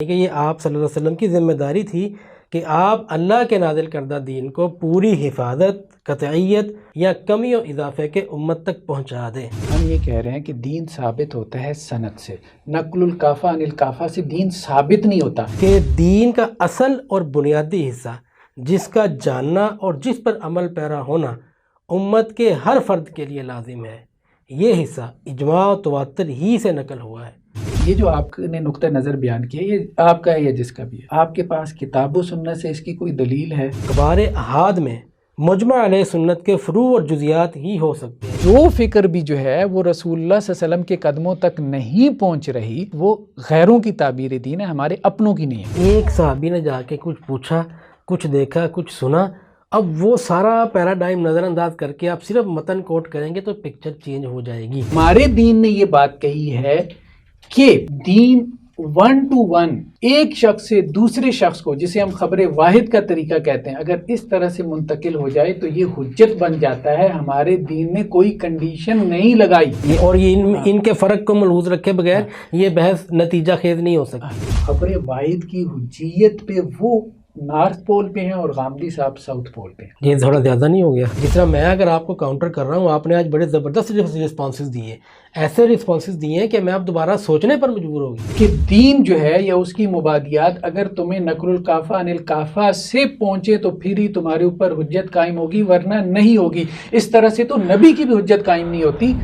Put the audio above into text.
کہ یہ آپ صلی اللہ علیہ وسلم کی ذمہ داری تھی کہ آپ اللہ کے نازل کردہ دین کو پوری حفاظت، قطعیت یا کمی و اضافے کے امت تک پہنچا دیں۔ ہم یہ کہہ رہے ہیں کہ دین ثابت ہوتا ہے سند سے، نقل الکافہ عن الکافہ سے دین ثابت نہیں ہوتا۔ کہ دین کا اصل اور بنیادی حصہ جس کا جاننا اور جس پر عمل پیرا ہونا امت کے ہر فرد کے لیے لازم ہے، یہ حصہ اجماع و تواتر ہی سے نقل ہوا ہے۔ یہ جو آپ نے نقطہ نظر بیان کیا، یہ آپ کا ہے یا جس کا بھی ہے، آپ کے پاس کتاب و سنت سے اس کی کوئی دلیل ہے؟ اخبار احاد میں مجمع علیہ سنت کے فروع اور جزیات ہی ہو سکتے ہیں۔ جو فکر بھی جو ہے وہ رسول اللہ صلی اللہ علیہ وسلم کے قدموں تک نہیں پہنچ رہی، وہ غیروں کی تعبیر دین ہے، ہمارے اپنوں کی نہیں ہے۔ ایک صحابی نے جا کے کچھ پوچھا، کچھ دیکھا، کچھ سنا، اب وہ سارا پیراڈائم نظر انداز کر کے آپ صرف متن کوٹ کریں گے تو پکچر چینج ہو جائے گی۔ ہمارے دین نے یہ بات کہی ہے کہ دین 1 to 1 ایک شخص سے دوسرے شخص کو، جسے ہم خبر واحد کا طریقہ کہتے ہیں، اگر اس طرح سے منتقل ہو جائے تو یہ حجت بن جاتا ہے۔ ہمارے دین نے کوئی کنڈیشن نہیں لگائی، اور یہ ان کے فرق کو ملحوظ رکھے بغیر یہ بحث نتیجہ خیز نہیں ہو سکتی۔ خبر واحد کی حجیت پہ وہ نارتھ پول پہ ہیں اور غامدی صاحب ساؤتھ پول پہ ہیں۔ یہ تھوڑا زیادہ نہیں ہو گیا؟ جس طرح میں اگر آپ کو کاؤنٹر کر رہا ہوں، آپ نے آج بڑے زبردست رسپانسز دیے، ایسے رسپانسز دیے ہیں کہ میں اب دوبارہ سوچنے پر مجبور ہو گئی کہ دین جو ہے یا اس کی مبادیات اگر تمہیں نقل الکافہ عن الکافہ سے پہنچے تو پھر ہی تمہارے اوپر حجت قائم ہوگی، ورنہ نہیں ہوگی۔ اس طرح سے تو نبی کی بھی حجت قائم نہیں ہوتی۔